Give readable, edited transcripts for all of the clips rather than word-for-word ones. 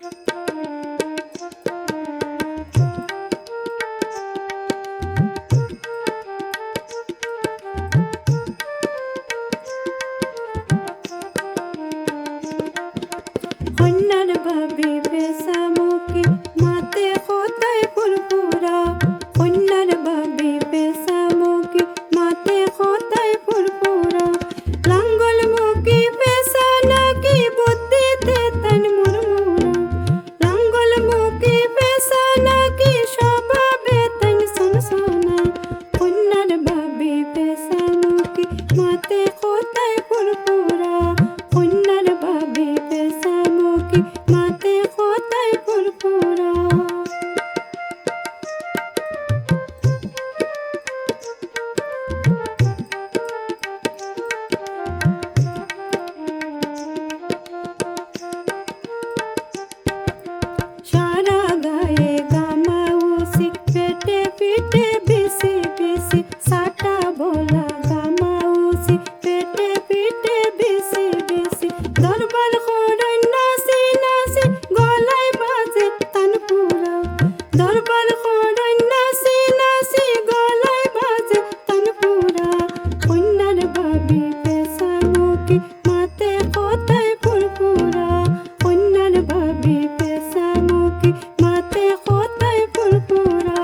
কন্যার ভাবি বেসামুখী মাতে কোথায় ফুরফুরা, কন্যার ভাবি বেসামুখী মাতে কোথায় ফুরফুরা, লাঙ্গল মুখী পেশা নাকি বুদ্ধিতে তান মুরমুরা, লাঙ্গল মুখী পেশা নাকি স্বভাবে তান সনসনা, কন্যার ভাবি বেসামুখী মাতে কোথায় ফুরফুরা, কন্যার ভাবি বেসামুখী মাতে কোথায় ফুরফুরা। সারা গায়ে গামাউসি পেটে পিঠে বেশি বেশি সাটা বলা গামাউসি পেটে পিঠে বেশি বেশি দরবার করে নাচি নাচি গলায় বাজে তানপুরা, দরবার করে নাচি নাচি গলায় বাজে তানপুরা, কন্যার ভাবি বেসামুখী মাতে কোথায় ফুরফুরা, কন্যার ভাবি বেসামুখী মাতে কোথায় ফুরফুরা।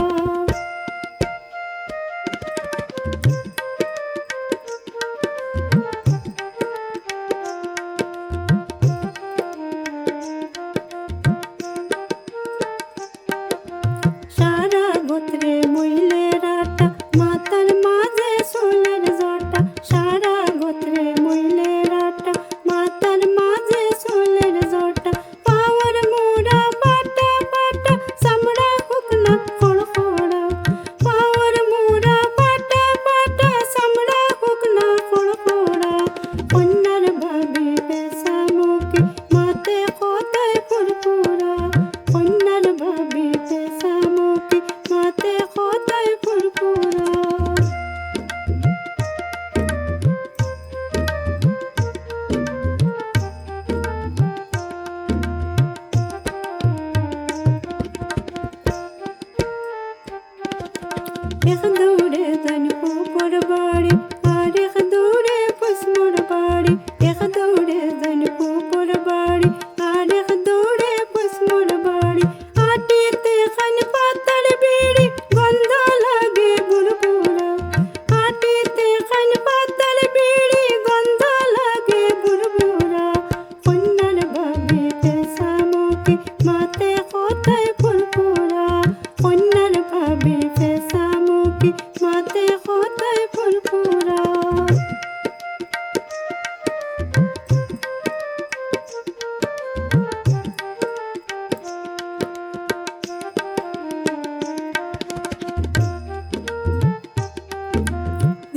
সারা গোত্রে মহিলের আটা মাথার মাঝে সোলের জটা, সারা গোত্রে মহিলের আটা মাথার মাঝে সোলের জটা, পাওয়ার মোড়া পাটা পাটা চামড়া হুকনা খড়খড়া, পাওয়ার মোড়া পাটা পাটা চামড়া হুকনা খড়খড়া, কন্যার ভাবি বেসামুখী মাতে কোথায় ফুরফুরা, কন্যার ভাবি বেসামুখী মাতে কোথায় ফুরফুরা। এক দৌড়ে তান পুকুর বাড়ি আর এক দৌড়ে পুষ্মর বাড়ি, এক দৌড়ে তান পুকুর বাড়ি আর এক দৌড়ে পুষ্মর বাড়ি, আটিতে খান পাতার বিড়ি গন্ধ লাগে বুড়বুড়া, আটিতে খান পাতার বিড়ি গন্ধ লাগে বুড়বুড়া, কন্যার ভাবি বেসামুখী মাতে কোথায় ফুরফুরা, কন্যার ভাবি বেসামুখী মাতে কোথায় ফুরফুরা।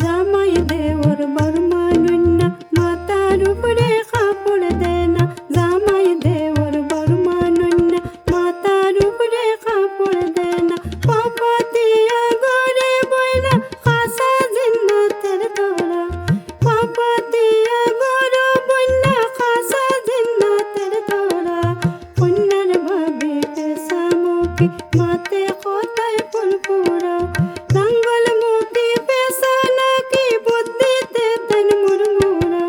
জামাই দেওর বরমানুন্না মাথার উপরে কাপড় দেনা, জামাই দেওর বরমানুন্না মাথার উপরে কাপড় দেনা, পাপাতিয়া গড়ে বইনা খাসা জিন্নাতের দোড়া, পাপাতিয়া গড়ে বইনা খাসা জিন্নাতের দোড়া, কন্যার ভাবি বেসামুখী মাতে কোথায় ফুরফুরা, লাঙ্গল মুখী পেশা নাকি বুদ্ধিতে তান মুরমুরা,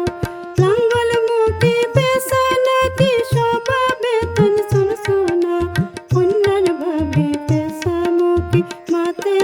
লাঙ্গল মুখী পেশা নাকি স্বভাবে তান সনসনা, কন্যার ভাবি বেসামুখী মাতে